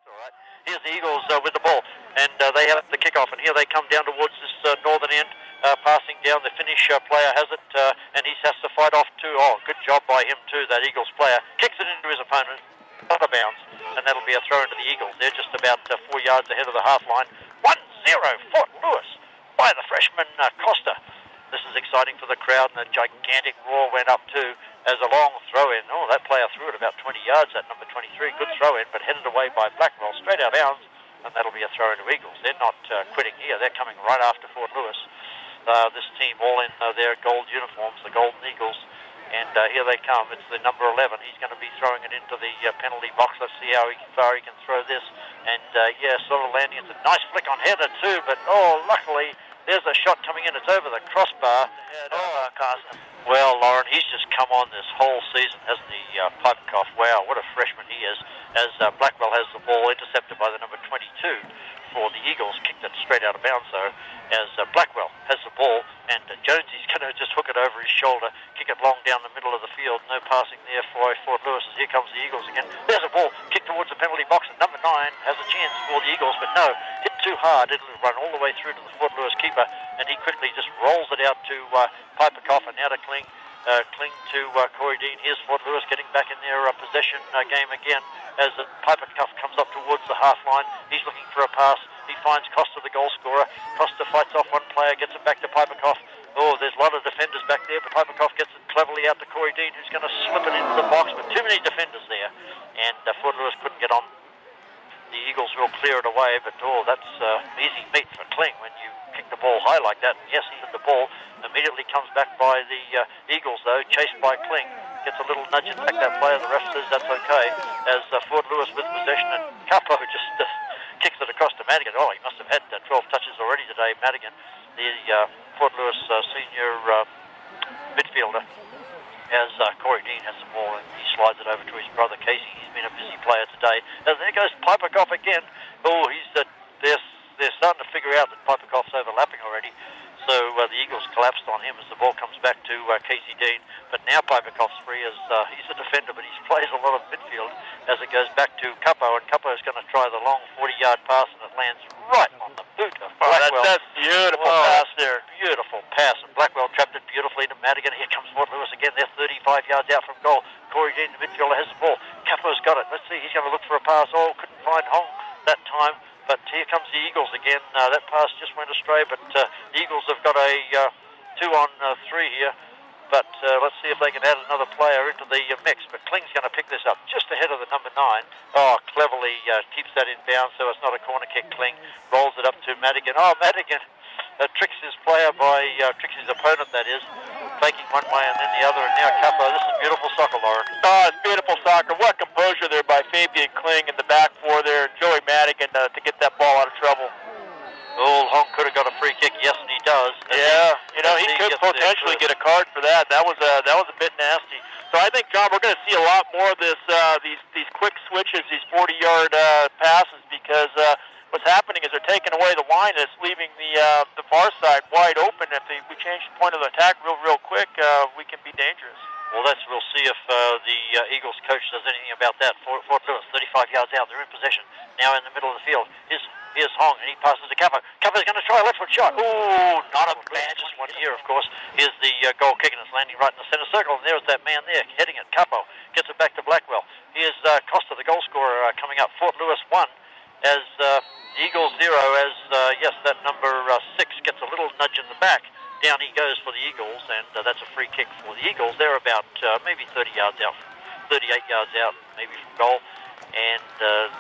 All right. Here's the Eagles with the ball, and they have the kickoff, and here they come down towards this northern end, passing down. The Finnish player has it, and he has to fight off too. Oh, good job by him too, that Eagles player. Kicks it into his opponent, out of bounds, and that'll be a throw into the Eagles. They're just about 4 yards ahead of the half line. 1-0, Fort Lewis by the freshman Costa. This is exciting for the crowd, and a gigantic roar went up too as a long throw-in. Oh, that player threw it about 20 yards, that number 23. Good throw-in, but headed away by Blackwell, straight out of bounds, and that'll be a throw into Eagles. They're not quitting here. They're coming right after Fort Lewis. This team all in their gold uniforms, the Golden Eagles, and here they come. It's the number 11. He's going to be throwing it into the penalty box. Let's see how far he can throw this. And, yeah, sort of landing. It's a nice flick on header too, but, oh, luckily, there's a shot coming in. It's over the crossbar. Carson. Well, Lauren, he's just come on this whole season, hasn't he, Pipecoff? Wow, what a freshman he is. As Blackwell has the ball, intercepted by the number 22 for the Eagles. Kicked it straight out of bounds, though, as Blackwell has the ball. And Jonesy's going to just hook it over his shoulder, kick it long down the middle of the field. No passing there for Fort Lewis. As here comes the Eagles again. There's a ball kicked towards the penalty box, and number 9 has a chance for the Eagles, but no, hit too hard. It'll run all the way through to the Fort Lewis keeper, and he quickly just rolls it out to Pipecoff, and now to Kling. Kling to Corey Dean. Here's Fort Lewis getting back in their possession game again as Pipecoff comes up towards the half line. He's looking for a pass. He finds Costa, the goal scorer. Costa fights off one player, gets it back to Pipecoff. Oh, there's a lot of defenders back there, but Pipecoff gets it cleverly out to Corey Dean, who's going to slip it into the box, but too many defenders there, and Fort Lewis couldn't get on. The Eagles will clear it away, but oh, that's easy meat for Kling when you kick the ball high like that. And yes, he hit the ball. Immediately comes back by the Eagles, though, chased by Kling. Gets a little nudge and back that player. The ref says that's okay. As Fort Lewis with possession, and Capo just kicks it across to Madigan. Oh, he must have had 12 touches already today, Madigan, the Fort Lewis senior midfielder. As Corey Dean has the ball, and he slides it over to his brother Casey. He's been a busy player today. And there goes Pipecoff again. Oh, they're starting to figure out that Pipecoff's overlapping already. So the Eagles collapsed on him as the ball comes back to Casey Dean. But now Pipecoff's free as he's a defender, but he plays a lot of midfield as it goes back to Capo. And Capo's going to try the long 40-yard pass, and it lands right on the boot of Blackwell. That's beautiful pass there. Beautiful pass. And Blackwell trapped it beautifully to Madigan. Here comes Fort Lewis again. They're 35 yards out from goal. Corey Dean, the midfielder, has the ball. Capo's got it. Let's see. He's going to look for a pass. Oh, couldn't find Hong that time. But here comes the Eagles again. That pass just went astray, but the Eagles have got a 2-on-3 here. But let's see if they can add another player into the mix. But Kling's going to pick this up just ahead of the number 9. Oh, cleverly keeps that in bounds, so it's not a corner kick. Kling rolls it up to Madigan. Oh, Madigan tricks his player by, tricks his opponent, that is, taking one way and then the other. And now Capo. This is beautiful soccer, Lauren. Oh, it's beautiful soccer. What composure there by Fabian Kling in the back four there, and Joey Madigan to get that ball out of trouble. Oh, Hong could have got a free kick. Yes, and he does. Yeah, he could potentially get a card for that. That was a bit nasty. So I think, John, we're going to see a lot more of this, these quick switches, these 40-yard passes, because what's happening is they're taking away the line, and it's leaving the far side wide open. If we change the point of the attack real quick, we can be dangerous. Well, we'll see if the Eagles coach does anything about that. Fort Lewis, 35 yards out. They're in possession. Now in the middle of the field. Here's Hong, and he passes to Capo. Capo's going to try a left-foot shot. Ooh, not a bad one here, of course. Here's the goal kick, and it's landing right in the center circle. And there's that man there heading it. Capo gets it back to Blackwell. Here's Costa, the goal scorer, coming up. Fort Lewis 1 as the Eagles 0 as, yes, that number 6 gets a little nudge in the back. Down he goes for the Eagles, and that's a free kick for the Eagles. They're about maybe 30 yards out, 38 yards out maybe from goal. And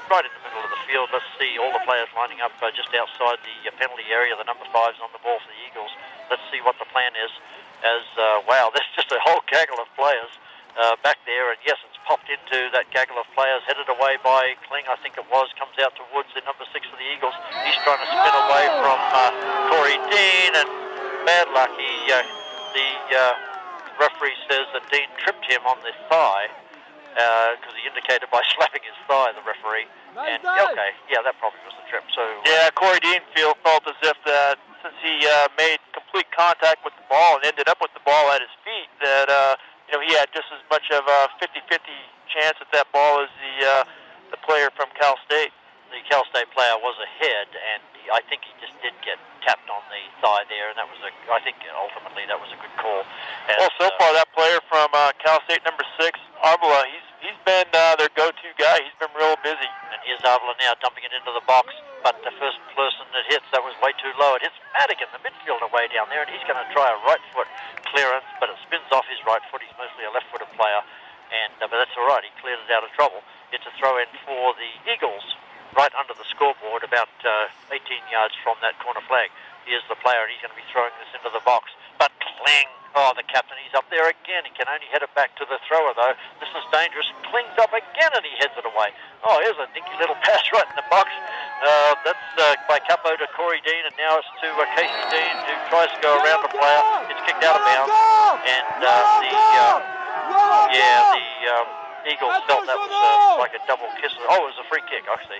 right in the middle of the field, let's see all the players lining up just outside the penalty area. The number 5's on the ball for the Eagles. Let's see what the plan is. As, wow, there's just a whole gaggle of players back there. And yes, it's popped into that gaggle of players, headed away by Kling, I think it was, comes out towards the number 6 for the Eagles. He's trying to spin away from Corey Dean, and bad luck. The referee says that Dean tripped him on the thigh. Because he indicated by slapping his thigh, the referee. Nice. And okay, yeah, that probably was the trip. So yeah, Corey Dean felt as if that since he made complete contact with the ball and ended up with the ball at his feet, that he had just as much of a 50-50 chance at that ball as the player from Cal State. Cal State player was ahead, and I think he just did get tapped on the thigh there, and that was I think ultimately that was a good call. Well, so far that player from Cal State number 6, Avila, he's been their go-to guy. He's been real busy. And here's Avila now dumping it into the box, but the first person that hits, that was way too low. It hits Madigan, the midfielder, way down there, and he's going to try a right foot clearance, but it spins off his right foot. He's mostly a left-footed player, and but that's all right. He cleared it out of trouble. It's a throw in for the Eagles, right under the scoreboard, about 18 yards from that corner flag. Here's the player, and he's going to be throwing this into the box. But Kling, oh, the captain, he's up there again. He can only head it back to the thrower, though. This is dangerous. Kling's up again, and he heads it away. Oh, here's a dinky little pass right in the box. That's by Capo to Corey Dean, and now it's to Casey Dean, who tries to go around the player. It's kicked out of bounds, and the Eagles felt that was like a double kiss. Oh, it was a free kick, actually.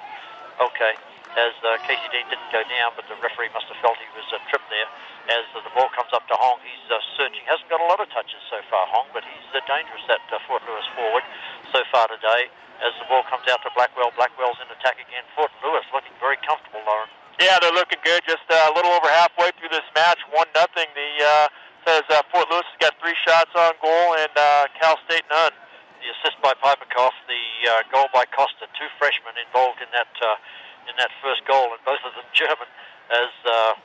Okay, as Casey Dean didn't go down, but the referee must have felt he was tripped there. As the ball comes up to Hong, he's searching. Hasn't got a lot of touches so far, Hong, but he's dangerous, that Fort Lewis forward, so far today. As the ball comes out to Blackwell, Blackwell's in attack again. Fort Lewis looking very comfortable, Lauren. Yeah, they're looking good. Just a little over halfway through this match, 1-0. Says Fort Lewis has got 3 shots on goal, and Cal State none. The assist by Piperkoff, the goal by Costa, 2 freshmen involved in that first goal, and both of them German. As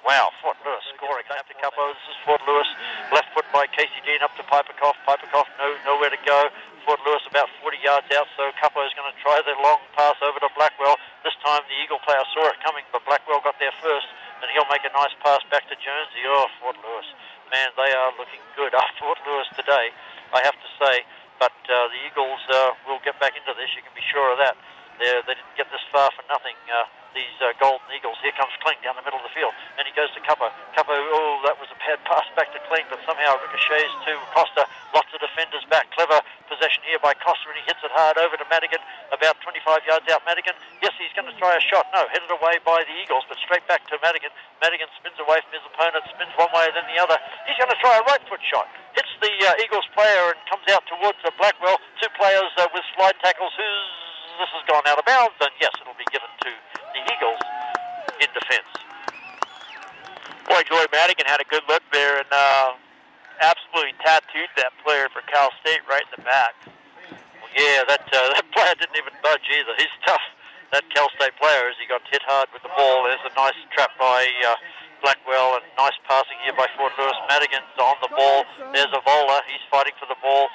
wow, Fort Lewis scoring after Capo. This is Fort Lewis, left foot by Casey Dean up to Piperkoff. Piperkoff nowhere to go. Fort Lewis about 40 yards out, so Capo is going to try the long pass over to Blackwell. This time the Eagle player saw it coming, but Blackwell got there first, and he'll make a nice pass back to Jonesy. Oh, Fort Lewis, man, they are looking good. Fort Lewis today, I have to say. But the Eagles will get back into this, you can be sure of that. They didn't get this far for nothing, these Golden Eagles. Here comes Kling down the middle of the field, and he goes to Capo. Capo, oh, that was a bad pass back to Kling, but somehow ricochets to Costa. Lots of defenders back. Clever possession here by Costa, and he hits it hard over to Madigan, about 25 yards out. Madigan, yes, he's going to try a shot. No, headed away by the Eagles, but straight back to Madigan. Madigan spins away from his opponent, spins one way then the other. He's going to try a right foot shot. Hits the Eagles player and comes out towards Blackwell. 2 players with slide tackles. This has gone out of bounds, and yes, it'll be given to the Eagles in defense. Boy, Joey Madigan had a good look there and absolutely tattooed that player for Cal State right in the back. Well, yeah, that player didn't even budge either. He's tough, that Cal State player, as he got hit hard with the ball. There's a nice trap by Blackwell, and nice passing here by Fort Lewis. Madigan's on the ball. There's Avola. He's fighting for the ball.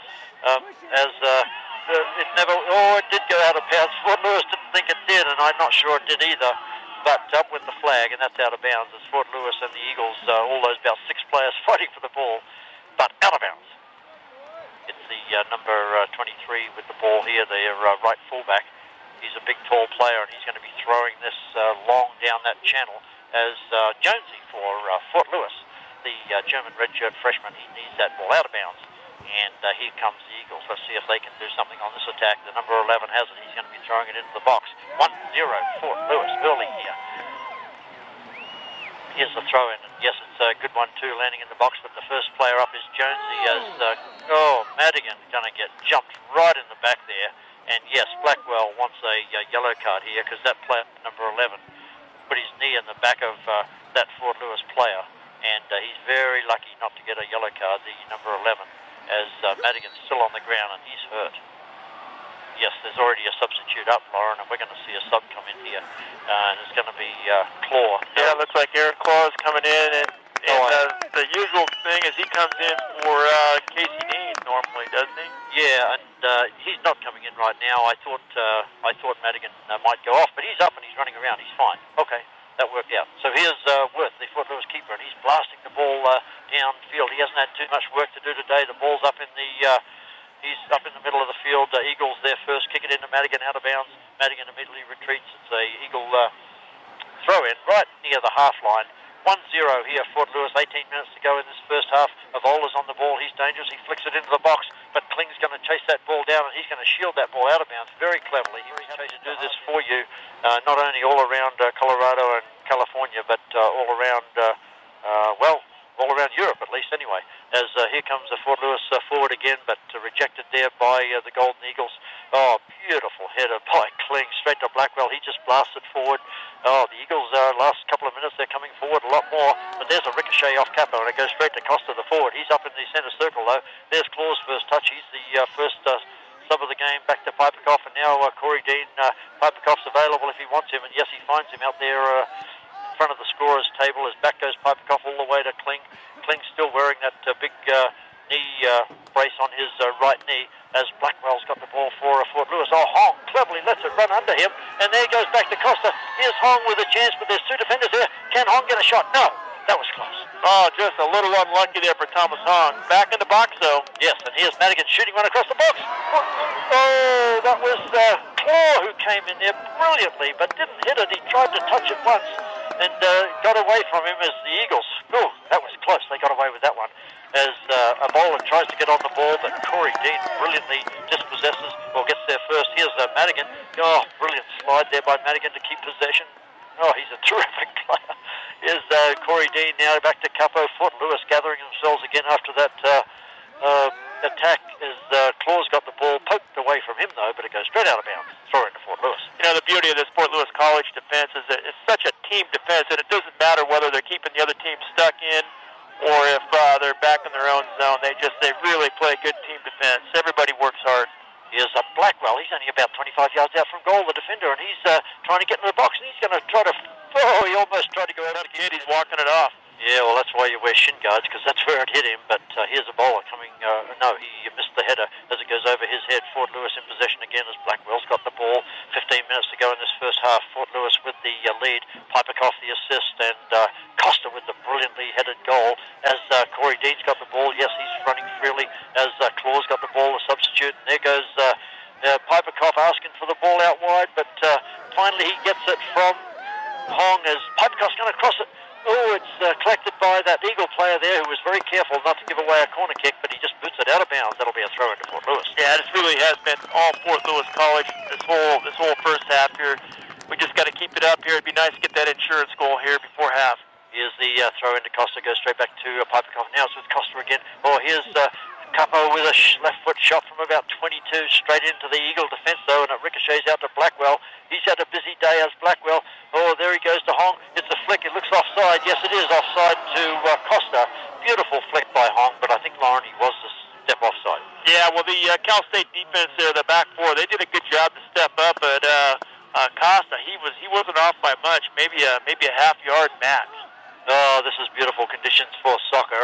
It did go out of bounds. Fort Lewis didn't think it did, and I'm not sure it did either. But up with the flag, and that's out of bounds. It's Fort Lewis and the Eagles, all those about 6 players fighting for the ball, but out of bounds. It's the number 23 with the ball here, their right fullback. He's a big, tall player, and he's going to be throwing this long down that channel as Jonesy for Fort Lewis, the German redshirt freshman. He needs that ball out of bounds. And here comes the Eagles. Let's see if they can do something on this attack. The number 11 has it. He's going to be throwing it into the box. 1-0, Fort Lewis early here. Here's the throw in. And yes, it's a good one too, landing in the box. But the first player up is Jonesy as, Madigan going to get jumped right in the back there. And yes, Blackwell wants a yellow card here because that player, number 11, put his knee in the back of that Fort Lewis player. And he's very lucky not to get a yellow card, the number 11. As Madigan's still on the ground and he's hurt. Yes, there's already a substitute up, Lauren, and we're going to see a sub come in here. And it's going to be Claw. Yeah, it looks like Eric Claw is coming in, and the usual thing is he comes in for Casey Dean normally, doesn't he? Yeah, and he's not coming in right now. I thought Madigan might go off, but he's up and he's running around. He's fine. Okay. That worked out. So here's Worth, the Fort Lewis keeper, and he's blasting the ball downfield. He hasn't had too much work to do today. The ball's up in he's up in the middle of the field. Eagles there first, kick it into Madigan, out of bounds. Madigan immediately retreats. It's a Eagle throw in right near the half line. 1-0 here, Fort Lewis, 18 minutes to go in this first half. Avola's on the ball, he's dangerous, he flicks it into the box, but Kling's going to chase that ball down and he's going to shield that ball out of bounds very cleverly. He's going to do this for you, not only all around Colorado and California, but all around, all around Europe at least anyway. As here comes the Fort Lewis forward again, but rejected there by the Golden Eagles. Oh, beautiful header by Kling, straight to Blackwell. He just blasted forward. Oh, the Eagles, last couple of minutes, they're coming forward a lot more. But there's a ricochet off Capo, and it goes straight to Costa, the forward. He's up in the centre circle, though. There's Claw's first touch. He's the first sub of the game, back to Piperkoff, and now Corey Dean. Piperkoff's available if he wants him, and yes, he finds him out there in front of the scorer's table. As back goes Piperkoff all the way to Kling. Kling's still wearing that big knee brace on his right knee, as Blackwell's got the ball for Fort Lewis. Oh, Hong cleverly lets it run under him, and there goes back to Costa. Here's Hong with a chance, but there's two defenders there. Can Hong get a shot? No, that was close. Oh, just a little unlucky there for Thomas Hong. Back in the box, though. Yes, and here's Madigan shooting one across the box. Oh, that was Claw who came in there brilliantly, but didn't hit it. He tried to touch it once and got away from him as the Eagles. Oh, that was close. They got away with that one. As a bowler tries to get on the ball, but Corey Dean brilliantly dispossesses, or gets there first. Here's Madigan. Oh, brilliant slide there by Madigan to keep possession. Oh, he's a terrific player. Here's Corey Dean now back to Capo. Fort Lewis gathering themselves again after that attack, as Claw's got the ball poked away from him, though, but it goes straight out of bounds. Throw into Fort Lewis. You know, the beauty of this Fort Lewis College defense is that it's such a team defense, and it doesn't matter whether they're keeping the other team stuck in or if they're back in their own zone. They really play good team defense. Everybody works hard. Here's Blackwell. He's only about 25 yards out from goal, the defender, and he's trying to get in the box, and he's going to try to... Oh, he almost tried to go out of the kid. He's walking it off. Yeah, well, that's why you wear shin guards, because that's where it hit him. But here's a bowler coming. No, he missed the header as it goes over his head. Fort Lewis in possession again as Blackwell's got the ball. 15 minutes to go in this first half. Fort Lewis with the lead. Piperkoff the assist, and Costa with the brilliantly headed goal. As Corey Dean's got the ball. Yes, he's running freely. As Claw's got the ball, the substitute. And there goes Piperkoff asking for the ball out wide. But finally he gets it from Hong as Piperkoff's going to cross it. Oh, it's collected by that Eagle player there who was very careful not to give away a corner kick, but he just boots it out of bounds. That'll be a throw into Fort Lewis. Yeah, this really has been all Fort Lewis College this whole first half here. We just got to keep it up here. It'd be nice to get that insurance goal here before half. Here's the throw into Costa, goes straight back to Piperkoff. Now it's with Costa again. Oh, here's Capo with a left foot shot from about 22 straight into the Eagle defence, though, and it ricochets out to Blackwell. He's had a busy day as Blackwell. Oh, there he goes to Hong. It's a flick. It looks offside. Yes, it is offside to Costa. Beautiful flick by Hong, but I think, Lauren, he was a step offside. Yeah, well, the Cal State defense there, the back four, they did a good job to step up, but Costa, he wasn't off by much, maybe a half yard max. Oh, this is beautiful conditions for soccer.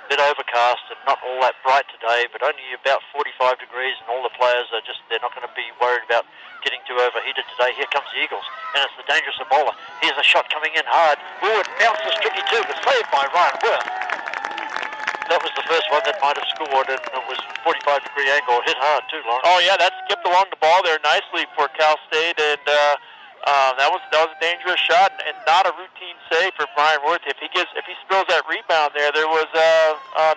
Bit overcast and not all that bright today, but only about 45 degrees, and all the players are they're not going to be worried about getting too overheated today. Here comes the Eagles, and it's the dangerous bowler. Here's a shot coming in hard. Ooh, it bounces tricky too, but saved by Ryan Worth. That was the first one that might have scored, and it was 45-degree angle. Hit hard too, Lawrence. Oh yeah, that skipped along the ball there nicely for Cal State, and that was a dangerous shot and not a routine save for Brian Worth. If he spills that rebound there was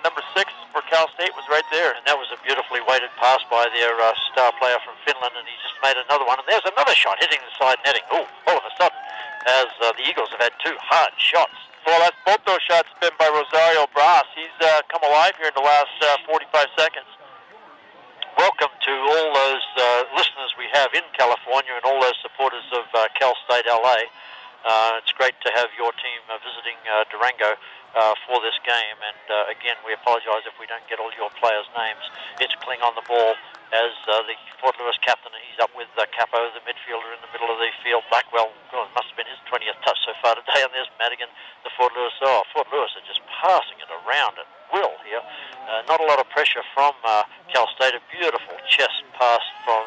number 6 for Cal State was right there, and that was a beautifully weighted pass by their star player from Finland, and he just made another one. And there's another shot hitting the side netting. Oh, all of a sudden, as the Eagles have had 2 hard shots. Well, that's both those shots been by Rosario Bras. He's come alive here in the last 45 seconds. Welcome to all those listeners we have in California and all those supporters of Cal State LA. It's great to have your team visiting Durango for this game, and again, we apologize if we don't get all your players' names. It's Kling on the ball as the Fort Lewis captain, and he's up with Capo, the midfielder, in the middle of the field. Blackwell, it must have been his 20th touch so far today, and there's Madigan, the Fort Lewis. Oh, Fort Lewis are just passing it around at will here. Not a lot of pressure from Cal State. A beautiful chest pass from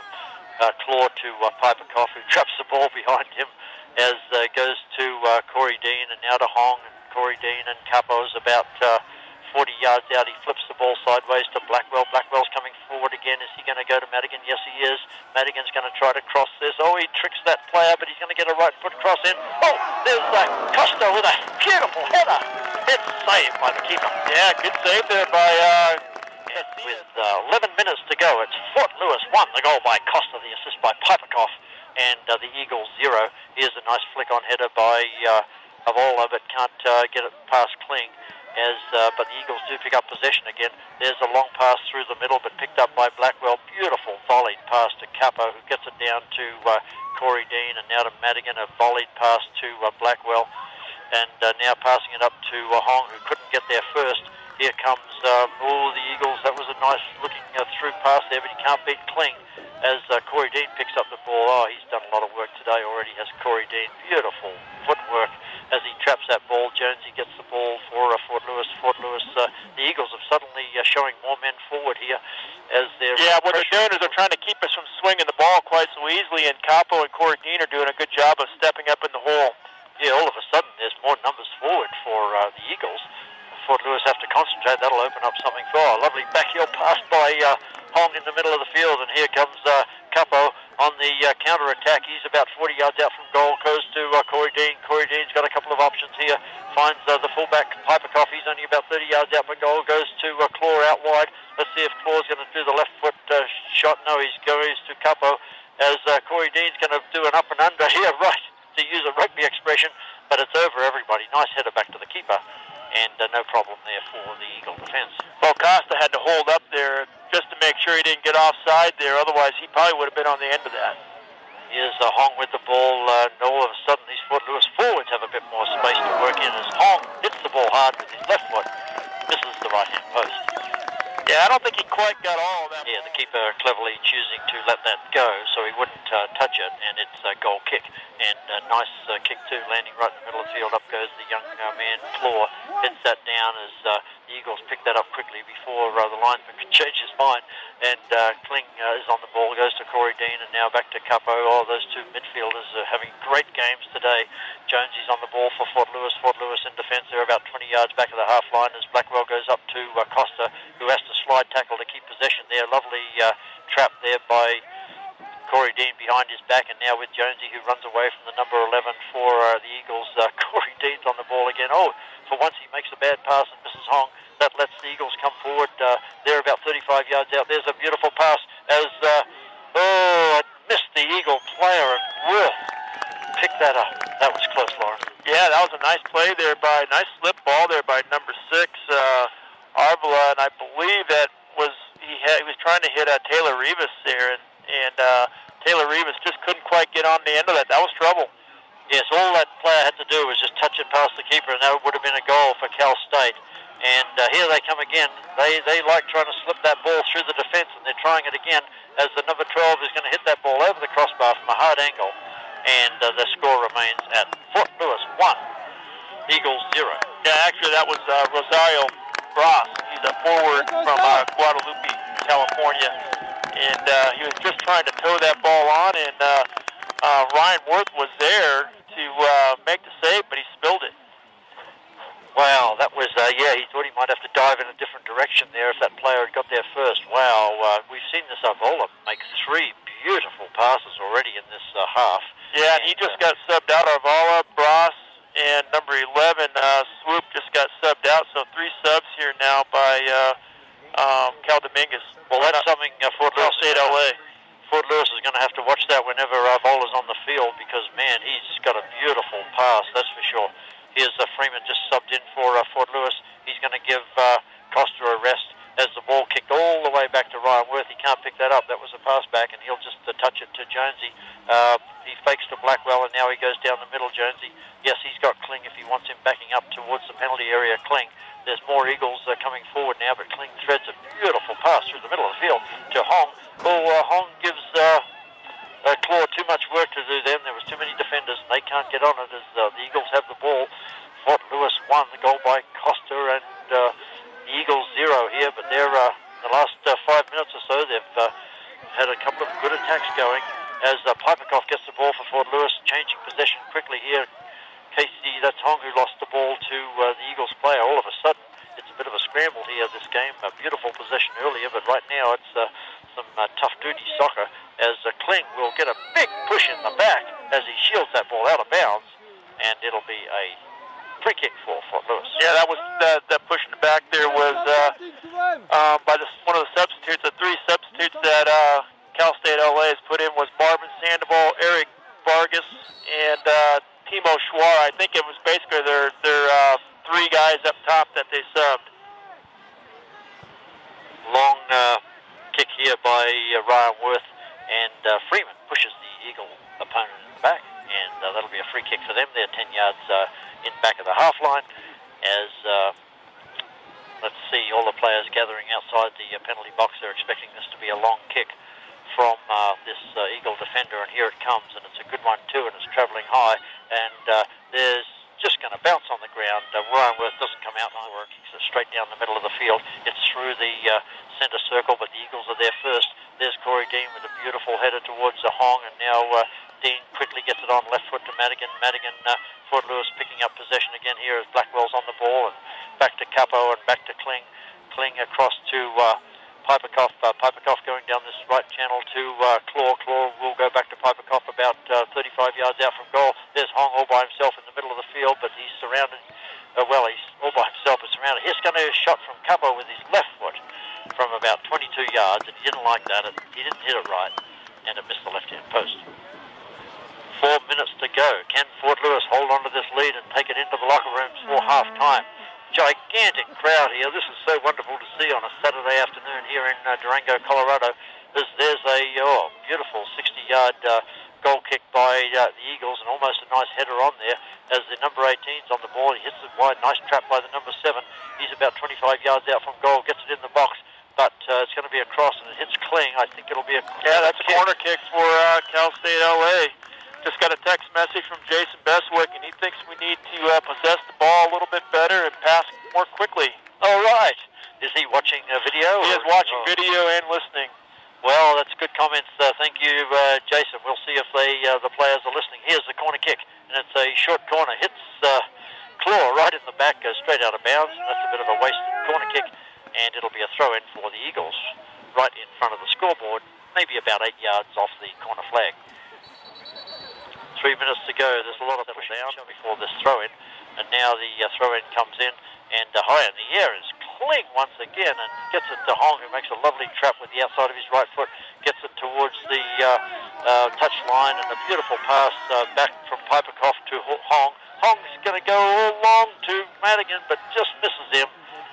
Claw to Piperkoff, who traps the ball behind him as goes to Corey Dean, and now to Hong. And Corey Dean and Capo's about 40 yards out. He flips the ball sideways to Blackwell. Blackwell's coming forward again. Is he going to go to Madigan? Yes, he is. Madigan's going to try to cross this. Oh, he tricks that player, but he's going to get a right foot cross in. Oh, there's Costa with a beautiful header. It's saved by the keeper. Yeah, good save there by... with 11 minutes to go, it's Fort Lewis 1, the goal by Costa, the assist by Piperkoff, and the Eagles 0. Here's a nice flick on header by Avola, but can't get it past Kling. but the Eagles do pick up possession again. There's a long pass through the middle, but picked up by Blackwell. Beautiful volleyed pass to Capo, who gets it down to Corey Dean, and now to Madigan, a volleyed pass to Blackwell, and now passing it up to Hong, who couldn't get there first. Here comes the Eagles. That was a nice looking through pass there, but he can't beat Kling as Corey Dean picks up the ball. Oh, he's done a lot of work today already, has Corey Dean. Beautiful footwork as he traps that ball. Jonesy gets the ball for Fort Lewis. The Eagles have suddenly showing more men forward here as they're... Yeah, what they're doing is they're trying to keep us from swinging the ball quite so easily, and Capo and Corey Dean are doing a good job of stepping up in the hole. Yeah, all of a sudden there's more numbers forward for the Eagles. Fort Lewis have to concentrate. That'll open up something for a lovely backheel pass by Hong in the middle of the field, and here comes Capo on the counter-attack. He's about 40 yards out from goal, goes to Corey Dean. Corey Dean's got a couple of options here, finds the fullback Piperkoff. He's only about 30 yards out from goal, goes to Claw out wide. Let's see if Claw's going to do the left foot shot. No, he goes to Capo as Corey Dean's going to do an up and under here, right, to use a rugby expression, but it's over everybody. Nice header back to the keeper, and no problem there for the Eagle defense. Well, Costa had to hold up there just to make sure he didn't get offside there. Otherwise, he probably would have been on the end of that. Here's Hong with the ball. All of a sudden, these Fort Lewis forwards have a bit more space to work in as Hong hits the ball hard with his left foot. Misses the right-hand post. Yeah, I don't think he quite got all of that. Yeah, the keeper cleverly choosing to let that go so he wouldn't touch it, and it's a goal kick. And a nice kick too, landing right in the middle of the field. Up goes the young man, Claw, hits that down as the Eagles pick that up quickly before the linesman can change his mind. And Kling is on the ball, goes to Corey Dean, and now back to Capo. Oh, those two midfielders are having great games today. Jonesy's on the ball for Fort Lewis. Fort Lewis in defence. They're about 20 yards back of the half line as Blackwell goes up to Costa, who has to slide tackle to keep possession there. Lovely trap there by Corey Dean behind his back, and now with Jonesy, who runs away from the number 11 for the Eagles. Corey Dean's on the ball again. Oh, for once he makes a bad pass and misses Hong. That lets the Eagles come forward. They're about 35 yards out. There's a beautiful pass as, it missed the Eagle player, and Worth picked that up. That was close, Lauren. Yeah, that was a nice play there nice slip ball there by number 6, Arvila, and I believe that he was trying to hit Taylor Rivas there, and Taylor Rivas just couldn't quite get on the end of that. That was trouble. Yes, all that player had to do was just touch it past the keeper, and that would have been a goal for Cal State. And here they come again. They like trying to slip that ball through the defence, and they're trying it again as the number 12 is going to hit that ball over the crossbar from a hard angle. And the score remains at Fort Lewis 1, Eagles 0. Yeah, actually that was Rosario Bras. He's a forward from Guadalupe, California. And he was just trying to toe that ball on, and Ryan Worth was there to make the save, but he spilled it. Wow, that was, he thought he might have to dive in a different direction there if that player had got there first. Wow, we've seen this Arvola make 3 beautiful passes already in this half. Yeah, and he just got subbed out. Arvola, Bras, and number 11, Swoop, just got subbed out. So 3 subs here now by Cal Dominguez. Well, that's something Fort Lewis is going to have to watch that whenever Arvola's on the field, because, man, he's got a beautiful pass, that's for sure. Here's Freeman just subbed in for Fort Lewis. He's going to give Costa a rest as the ball kicked all the way back to Ryan Worth. He can't pick that up. That was a pass back, and he'll just touch it to Jonesy. He fakes to Blackwell, and now he goes down the middle, Jonesy. Yes, he's got Kling if he wants him backing up towards the penalty area. Kling. There's more Eagles coming forward now, but Kling threads a beautiful pass through the middle of the field to Hong. Hong gives Claw too much work to do them. There was too many defenders, and they can't get on it as the Eagles have the ball. Fort Lewis won, the goal by Costa, and the Eagles 0 here, but they're the last 5 minutes or so, they've had a couple of good attacks going as Piperkoff gets the ball for Fort Lewis, changing possession quickly here. Casey, that's Hong who lost the ball to the Eagles player. All of a sudden, it's a bit of a scramble here, this game. A beautiful possession earlier, but right now it's some tough duty soccer as Kling will get a big push in the back as he shields that ball out of bounds, and it'll be a free kick for Fort Lewis. Yeah, that was that push in the back there was by one of the substitutes. The 3 substitutes that Cal State LA has put in was Marvin Sandoval, Eric Vargas, and Timo Schwar. I think it was basically their 3 guys up top that they subbed. Long kick here by Ryan Worth, and Freeman pushes the Eagle opponent in the back, and that'll be a free kick for them. They're 10 yards in back of the half line as, let's see, all the players gathering outside the penalty box. They're expecting this to be a long kick from this Eagle defender, and here it comes, and it's a good one too, and it's travelling high, and there's just going to bounce on the ground. Ryan Worth doesn't come out and work. He's straight down the middle of the field. It's through the centre circle, but the Eagles are there first. There's Corey Dean with a beautiful header towards the Hong, and now Dean quickly gets it on left foot to Madigan. Madigan, Fort Lewis picking up possession again here as Blackwell's on the ball, and back to Capo and back to Kling. Kling across to Piperkoff. Piperkoff going down this right channel to Claw. Claw will go back to Piperkoff about 35 yards out from goal. There's Hong all by himself in the middle of the field, but he's surrounded. Well, he's all by himself but surrounded. Here's going to be a shot from Capo with his left foot from about 22 yards, and he didn't like that. He didn't hit it right, and it missed the left-hand post. 4 minutes to go. Can Fort Lewis hold on to this lead and take it into the locker rooms for half-time? Gigantic crowd here. This is so wonderful to see on a Saturday afternoon here in Durango, Colorado. There's a beautiful 60-yard goal kick by the Eagles, and almost a nice header on there as the number 18's on the ball. He hits it wide. Nice trap by the number 7. He's about 25 yards out from goal, gets it in the box, but it's going to be a cross, and it hits Kling. I think it'll be a that's a corner kick for Cal State LA. Just got a text message from Jason Beswick, and he thinks we need to possess the ball a little bit better and pass more quickly. All right. Is he watching video? He is watching video and listening. Well, that's good comments. Thank you, Jason. We'll see if the players are listening. Here's the corner kick, and it's a short corner. Hits Claw right in the back, goes straight out of bounds, and that's a bit of a wasted corner kick, and it'll be a throw-in for the Eagles right in front of the scoreboard, maybe about 8 yards off the corner flag. 3 minutes to go. There's a lot of push down before this throw-in, and now the throw-in comes in, and high in the air is Kling once again, and gets it to Hong, who makes a lovely trap with the outside of his right foot, gets it towards the touch line, and a beautiful pass back from Piperkoff to Hong. Hong's going to go all long to Madigan, but just misses him,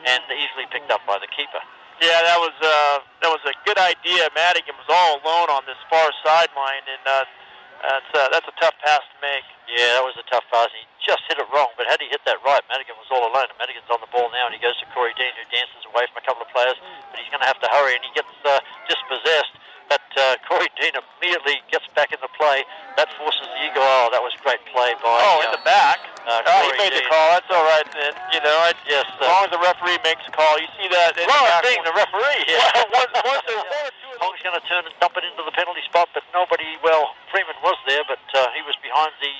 and easily picked up by the keeper. Yeah, that was a good idea. Madigan was all alone on this far sideline, and that's a tough pass to make. Yeah, that was a tough pass. He just hit it wrong, but had he hit that right, Madigan was all alone, and Madigan's on the ball now, and he goes to Corey Dean, who dances away from a couple of players, but he's going to have to hurry, and he gets dispossessed. But Corey Dean immediately gets back in the play. That forces the Eagle. Oh, that was great play by... in the back. He made the call. That's all right then. You know, yes, as long as the referee makes a call. You see that... Well, being the referee here. Hong's going to turn and dump it into the penalty spot, but nobody... Well, Freeman was there, but he was behind the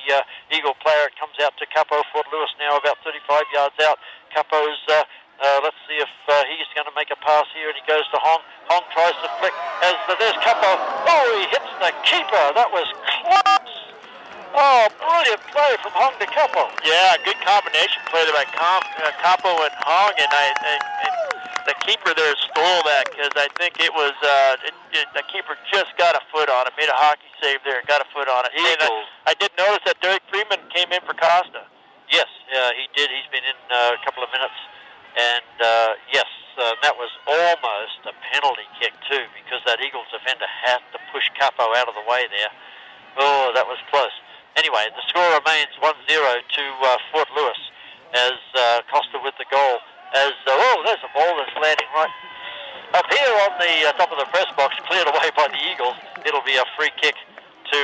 Eagle player. It comes out to Capo. Fort Lewis now about 35 yards out. Capo's... let's see if he's going to make a pass here, and he goes to Hong. Hong tries to flick as there's Capo. Oh, he hits the keeper. That was close. Oh, brilliant play from Hong to Capo. Yeah, good combination play by Capo and Hong, and the keeper there stole that because I think it was the keeper just got a foot on it, made a hockey save there, got a foot on it. I did notice that Derek Freeman came in for Costa. Yes, he did. He's been in a couple of minutes. And, yes, that was almost a penalty kick, too, because that Eagles defender had to push Capo out of the way there. Oh, that was close. Anyway, the score remains 1-0 to Fort Lewis as Costa with the goal. As there's a ball that's landing right up here on the top of the press box, cleared away by the Eagles. It'll be a free kick to...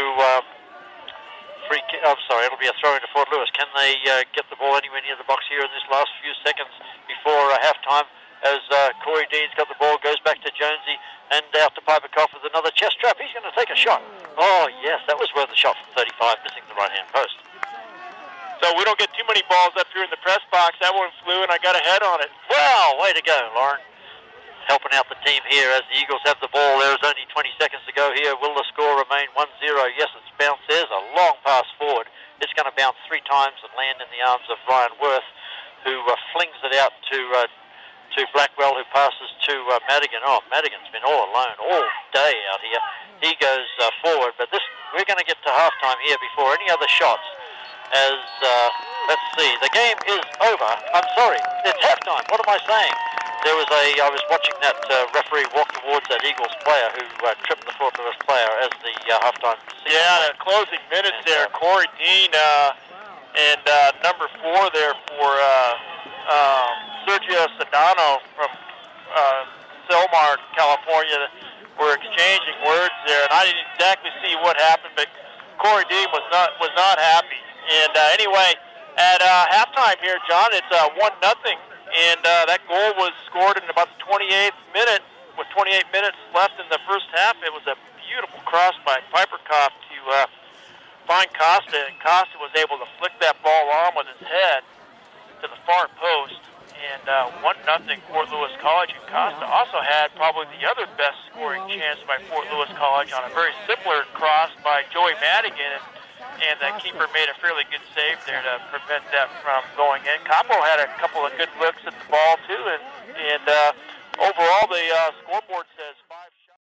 it'll be a throw into Fort Lewis. Can they get the ball anywhere near the box here in this last few seconds before halftime? As Corey Dean's got the ball, goes back to Jonesy and out to Piperkoff with another chest trap. He's going to take a shot. Oh, yes, that was worth a shot from 35, missing the right-hand post. So we don't get too many balls up here in the press box. That one flew, and I got a head on it. Well, way to go, Lauren. Helping out the team here as the Eagles have the ball. There's only 20 seconds to go here. Will the score remain 1-0? Yes, it's bounced. There's a long pass forward. It's going to bounce 3 times and land in the arms of Ryan Worth, who flings it out to Blackwell, who passes to Madigan. Oh, Madigan's been all alone all day out here. He goes forward, but we're going to get to halftime here before any other shots as, let's see, the game is over. I'm sorry, it's halftime. What am I saying? I was watching that referee walk towards that Eagles player who tripped the foot of his player as the halftime. Yeah, the closing minutes there. Corey Dean and number 4 there for Sergio Sedano from Selmar, California, were exchanging words there, and I didn't exactly see what happened, but Corey Dean was not happy. And anyway, at halftime here, John, it's 1-0, and that goal was scored in about the 28th minute. With 28 minutes left in the first half, it was a beautiful cross by Piperkoff to find Costa, and Costa was able to flick that ball on with his head to the far post. And 1-0 Fort Lewis College, and Costa also had probably the other best scoring chance by Fort Lewis College on a very similar cross by Joey Madigan, and the keeper made a fairly good save there to prevent that from going in. Capo had a couple of good looks at the ball too, and overall the scoreboard says